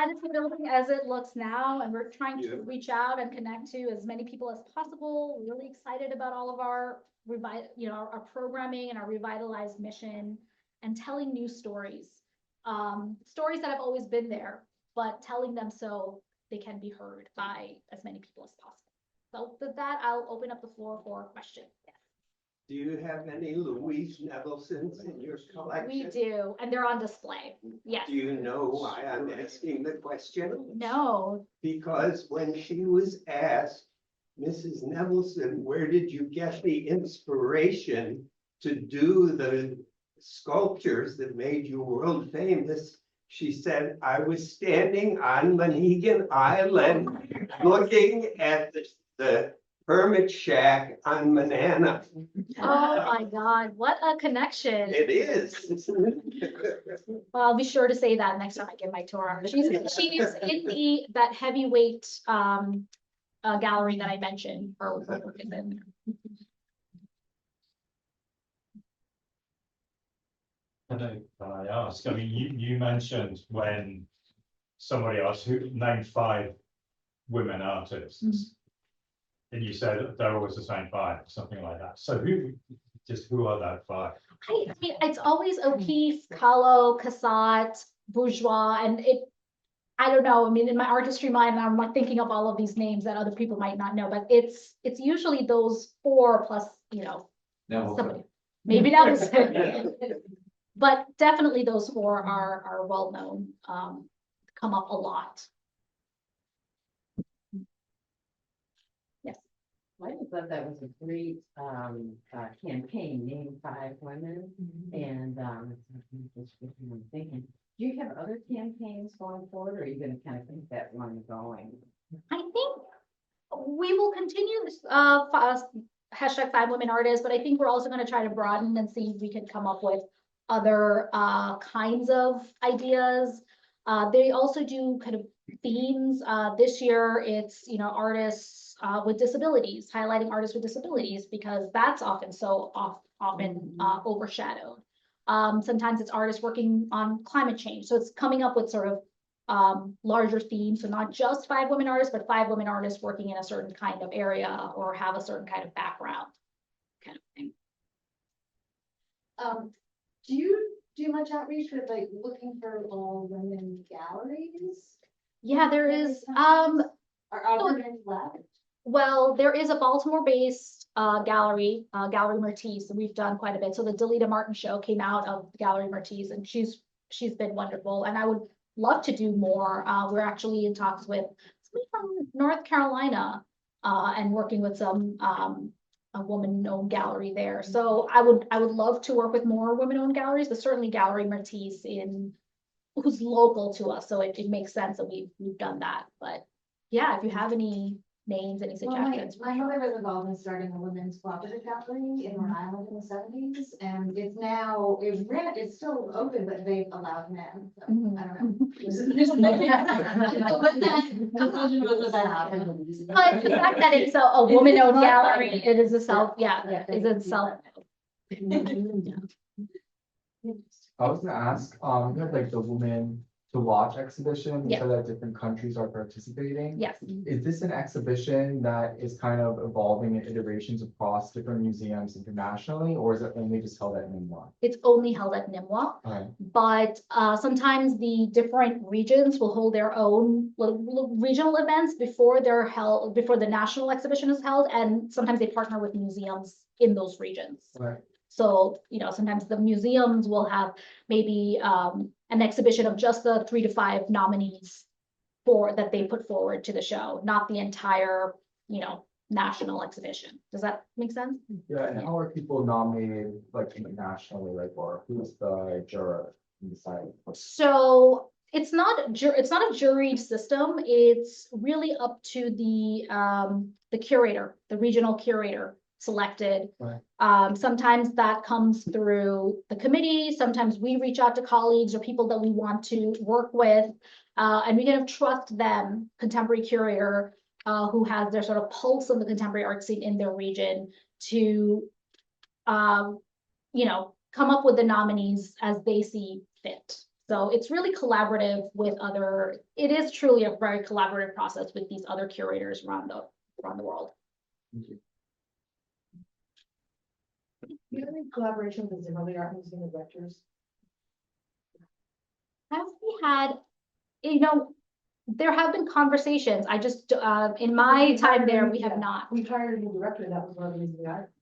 is the building as it looks now, and we're trying to reach out and connect to as many people as possible. We're really excited about all of our our programming and our revitalized mission, and telling new stories, stories that have always been there, but telling them so they can be heard by as many people as possible. So with that, I'll open up the floor for questions. Yes. Do you have any Louise Nevelsons in your collection? We do, and they're on display. Yes. Do you know why I'm asking the question? No. Because when she was asked, Mrs. Nevelson, where did you get the inspiration to do the sculptures that made you world famous? She said, I was standing on Monhegan Island looking at the hermit shack on Manana. Oh my God, what a connection. It is. Well, I'll be sure to say that next time I give my tour. She's in that heavyweight gallery that I mentioned. Her work is in there. Can I ask, I mean, you mentioned when somebody asked who named 5 women artists. And you said they're always the same 5, something like that. So who are that 5? I mean, it's always O'Keeffe, Kahlo, Cassatt, Bourgeois, and I don't know. I mean, in my artistry mind, I'm like thinking of all of these names that other people might not know, but it's usually those 4 plus, somebody. Maybe that was but definitely those 4 are well known, come up a lot. Yes. I just thought that was a great campaign, name 5 women, and just I'm thinking, do you have other campaigns going forward, or are you going to kind of keep that one going? I think we will continue this hashtag 5 women artists, but I think we're also going to try to broaden and see if we can come up with other kinds of ideas. They also do kind of themes. This year it's artists with disabilities, highlighting artists with disabilities, because that's often overshadowed. Sometimes it's artists working on climate change, so it's coming up with sort of larger themes. So not just 5 women artists, but 5 women artists working in a certain kind of area or have a certain kind of background, kind of thing. Do you do much outreach with like looking for all women galleries? Yeah, there is. Are there any left? Well, there is a Baltimore-based gallery, Gallery Mertiz, and we've done quite a bit. So the Delita Martin show came out of Gallery Mertiz, and she's been wonderful. And I would love to do more. We're actually in talks with somebody from North Carolina and working with some a woman-owned gallery there. So I would love to work with more women-owned galleries, but certainly Gallery Mertiz who's local to us. So it makes sense that we've done that. But yeah, if you have any names, any suggestions. My mother was involved in starting a women's cooperative gallery in Rhode Island in the 70s, and it's still open, but they've allowed men. So I don't know. But the fact that it's a woman-owned gallery, it is a self, is a self. I was gonna ask, you have like the Women to Watch exhibition, Yeah. so that different countries are participating. Yes. Is this an exhibition that is kind of evolving in iterations across different museums internationally, or is it only just held at Nîmes? It's only held at Nîmes, Okay. but sometimes the different regions will hold their own little regional events before the national exhibition is held, and sometimes they partner with museums in those regions. Right. So, sometimes the museums will have maybe an exhibition of just the 3 to 5 nominees that they put forward to the show, not the entire, national exhibition. Does that make sense? Yeah, and how are people nominated like internationally, like, or who's the juror deciding? So it's not a juried system. It's really up to the curator, the regional curator selected. Right. Sometimes that comes through the committee. Sometimes we reach out to colleagues or people that we want to work with, and we kind of trust them, contemporary curator, who has their sort of pulse on the contemporary art scene in their region, to, come up with the nominees as they see fit. So it's really collaborative with it is truly a very collaborative process with these other curators around the world. Thank you. Do you have any collaboration with the Zimmerly Art Museum of Directors? Have we had, there have been conversations. I just, in my time there, we have not. We hired a new director. That was one of the reasons we hired,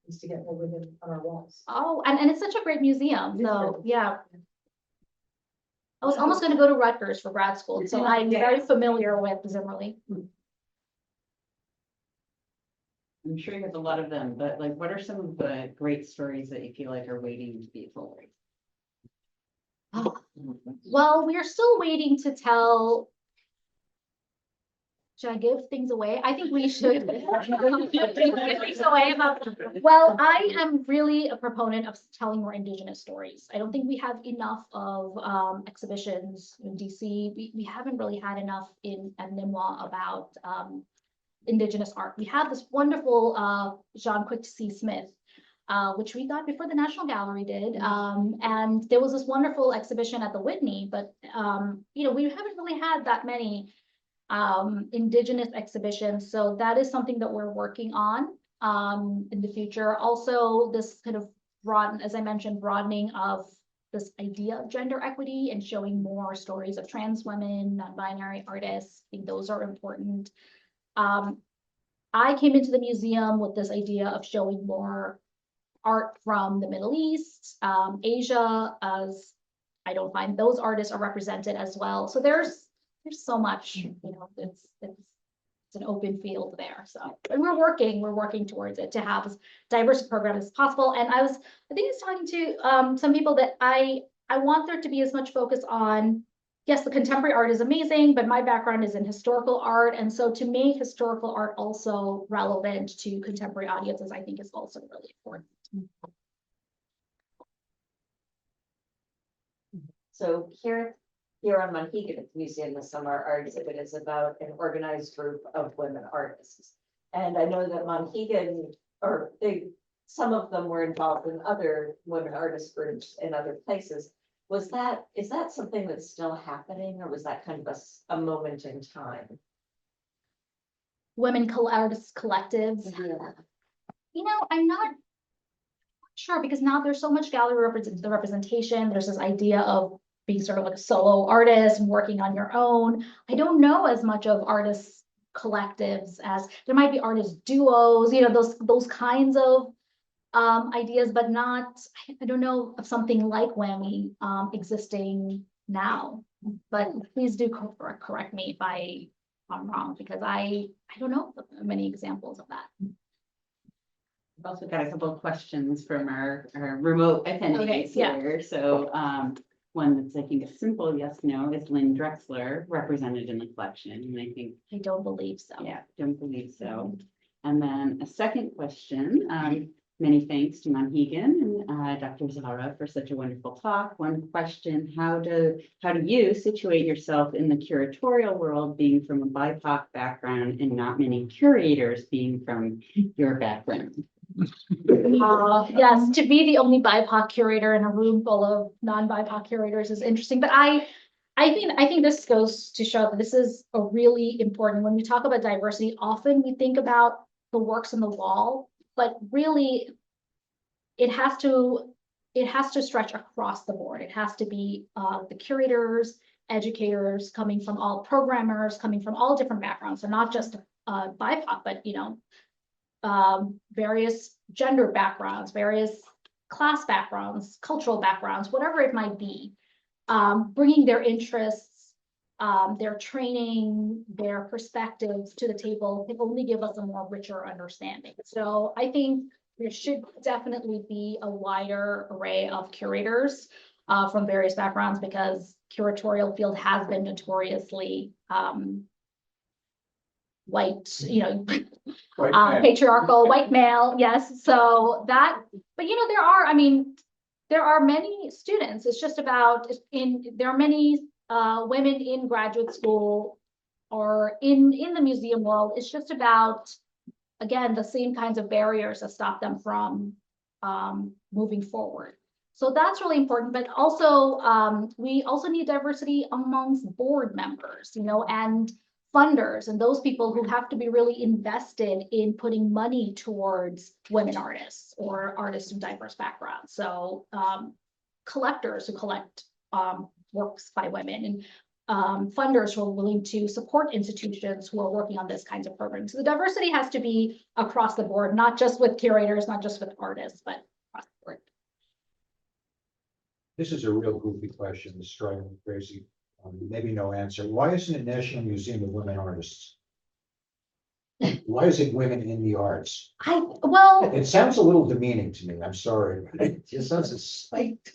is to get more women on our walls. Oh, and it's such a great museum. So yeah. I was almost going to go to Rutgers for grad school, so I'm very familiar with Zimmerly. I'm sure you have a lot of them, but like, what are some of the great stories that you feel like are waiting to be told? Well, we are still waiting to tell. Should I give things away? I think we should. Give things away about- Well, I am really a proponent of telling more Indigenous stories. I don't think we have enough of exhibitions in DC. We haven't really had enough at Nîmes about Indigenous art. We have this wonderful Jean Quick-C. Smith, which we got before the National Gallery did. And there was this wonderful exhibition at the Whitney, but you know, we haven't really had that many Indigenous exhibitions. So that is something that we're working on in the future. Also, this kind of as I mentioned, broadening of this idea of gender equity and showing more stories of trans women, non-binary artists. I think those are important. I came into the museum with this idea of showing more art from the Middle East, Asia, as I don't find those artists are represented as well. So there's so much, you know, it's an open field there. So, and we're working towards it to have as diverse a program as possible. And I think I was talking to some people that I want there to be as much focus on, yes, the contemporary art is amazing, but my background is in historical art. And so to make historical art also relevant to contemporary audiences, I think is also really important. So here on Monhegan at the museum this summer, our exhibit is about an organized group of women artists. And I know that Monhegan, some of them were involved in other women artist groups in other places. Is that something that's still happening, or was that kind of a moment in time? Women artists collectives. Yeah. You know, I'm not sure, because now there's so much gallery representation. There's this idea of being sort of like a solo artist and working on your own. I don't know as much of artists collectives as there might be artist duos, you know, those kinds of ideas, but not, I don't know of something like WAMI existing now. But please do correct me if I'm wrong, because I don't know many examples of that. We've also got a couple of questions from our remote attendees here. So one that's, I think, a simple yes, no, is Lynn Drexler represented in the collection? And I think I don't believe so. Yeah, don't believe so. And then a second question, many thanks to Monhegan and Dr. Zahra for such a wonderful talk. One question, how do you situate yourself in the curatorial world, being from a BIPOC background and not many curators being from your background? Yes, to be the only BIPOC curator in a room full of non-BIPOC curators is interesting, but I think this goes to show that this is a really important, when we talk about diversity, often we think about the works on the wall, but really it has to stretch across the board. It has to be the curators, educators, coming from all programmers, coming from all different backgrounds, so not just BIPOC, but you know, various gender backgrounds, various class backgrounds, cultural backgrounds, whatever it might be, bringing their interests, their training, their perspectives to the table can only give us a more richer understanding. So I think there should definitely be a wider array of curators from various backgrounds, because curatorial field has been notoriously white, you know, patriarchal, white male, yes. So that, but you know, there are many students. It's just about there are many women in graduate school or in the museum world. It's just about, again, the same kinds of barriers that stop them from moving forward. So that's really important, but also we also need diversity amongst board members, you know, and funders and those people who have to be really invested in putting money towards women artists or artists of diverse backgrounds. So collectors who collect works by women, and funders who are willing to support institutions who are working on this kinds of programs. So the diversity has to be across the board, not just with curators, not just with artists, but across the board. This is a real goofy question, it's driving me crazy. Maybe no answer. Why isn't it National Museum of Women Artists? Why is it women in the arts? Well, It sounds a little demeaning to me, I'm sorry. It just sounds a slight.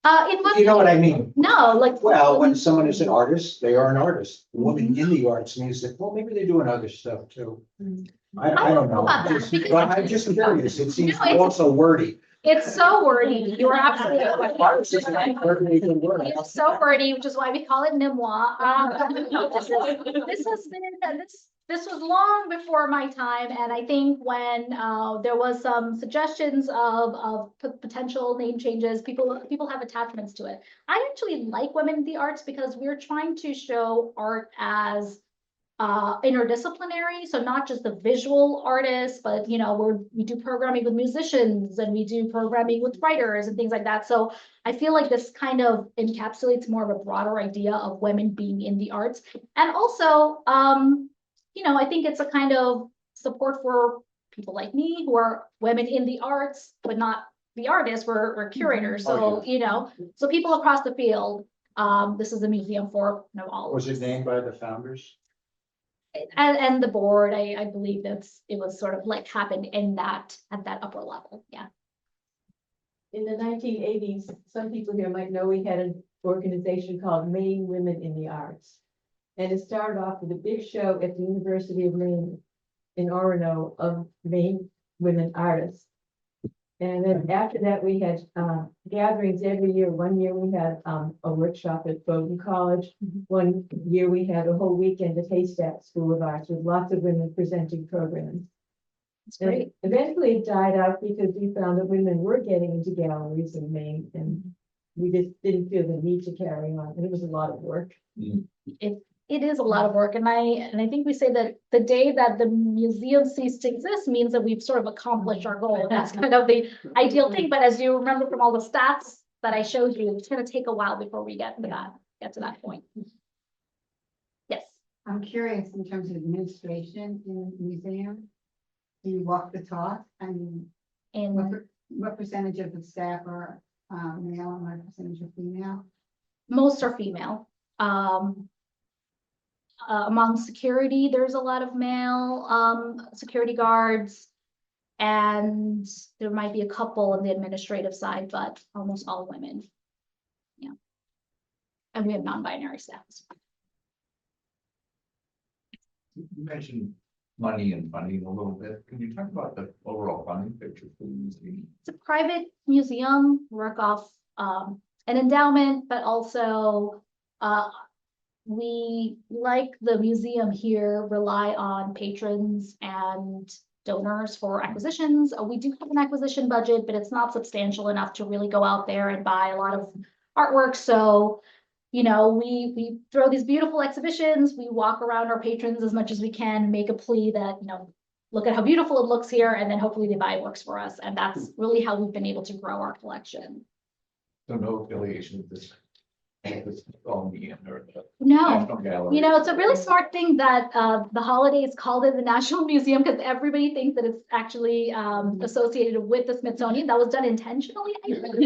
It was. You know what I mean? No, like. Well, when someone is an artist, they are an artist. Woman in the arts means that, well, maybe they're doing other stuff too. I don't know. about that, Just- because- Well, I'm just curious. It seems No, it's- also wordy. It's so wordy. You're absolutely right. Artist is a very good word. It's so wordy, which is why we call it memoir. This has been, this was long before my time, and I think when there was some suggestions of potential name changes, people have attachments to it. I actually like Women in the Arts because we're trying to show art as interdisciplinary, so not just the visual artists, but we do programming with musicians and we do programming with writers and things like that. So I feel like this kind of encapsulates more of a broader idea of women being in the arts. And also, I think it's a kind of support for people like me who are women in the arts, but not the artists, we're curators. So, so people across the field, this is a museum for all. Was it named by the founders? And the board, I believe it was sort of like happened at that upper level, yeah. In the 1980s, some people here might know we had an organization called Maine Women in the Arts. And it started off with a big show at the University of Maine in Orono of Maine women artists. And then after that, we had gatherings every year. One year we had a workshop at Bowdoin College. One year we had a whole weekend at Haystack School of Arts with lots of women presenting programs. It's great. And eventually it died out because we found that women were getting into galleries in Maine, and we just didn't feel the need to carry on. And it was a lot of work. It is a lot of work, and I think we say that the day that the museum ceased to exist means that we've sort of accomplished our goal. That's kind of the ideal thing. But as you remember from all the stats that I showed you, it's going to take a while before we get to that point. Yes. I'm curious in terms of administration in the museum. Do you walk the talk? I mean, And what percentage of the staff are male and what percentage are female? most are female. Among security, there's a lot of male security guards, and there might be a couple on the administrative side, but almost all women. Yeah. And we have non-binary staff. You mentioned money and funding a little bit. Can you talk about the overall funding picture for the museum? It's a private museum, work off an endowment, but also we, like the museum here, rely on patrons and donors for acquisitions. We do have an acquisition budget, but it's not substantial enough to really go out there and buy a lot of artwork. So, we throw these beautiful exhibitions, we walk around our patrons as much as we can, make a plea that, look at how beautiful it looks here, and then hopefully they buy works for us. And that's really how we've been able to grow our collection. So no affiliation with this on the end or the No. National Gallery. It's a really smart thing that the holidays called it the National Museum, because everybody thinks that it's actually associated with the Smithsonian. That was done intentionally, I think.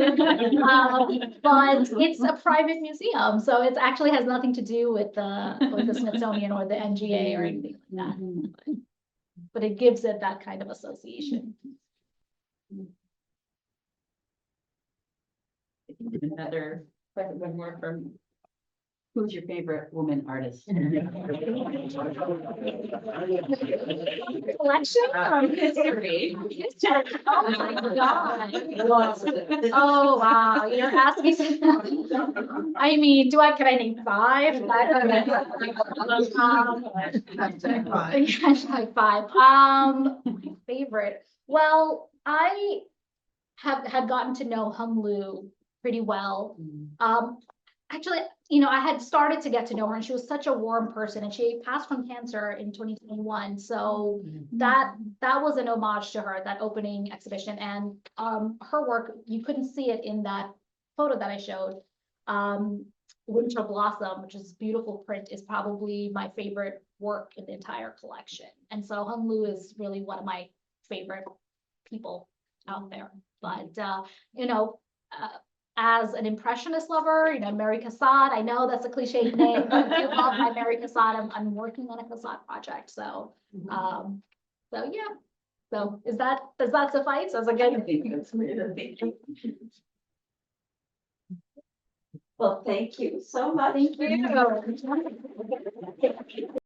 But it's a private museum, so it actually has nothing to do with the Smithsonian or the NGA or anything like that. But it gives it that kind of association. Another question, one more from, who's your favorite woman artist? Collection from history. Oh my God. Oh, wow, you're asking. I mean, can I name 5? Like 5. My favorite. Well, I had gotten to know Hung Lu pretty well. Actually, I had started to get to know her, and she was such a warm person, and she passed from cancer in 2021. So that was an homage to her, that opening exhibition. And her work, you couldn't see it in that photo that I showed. Winter Blossom, which is beautiful print, is probably my favorite work in the entire collection. And so Hung Lu is really one of my favorite people out there. But as an impressionist lover, Mary Cassatt, I know that's a cliche name, but I love my Mary Cassatt. I'm working on a Cassatt project. So, so yeah. So does that suffice as a good? Well, thank you so much. Thank you.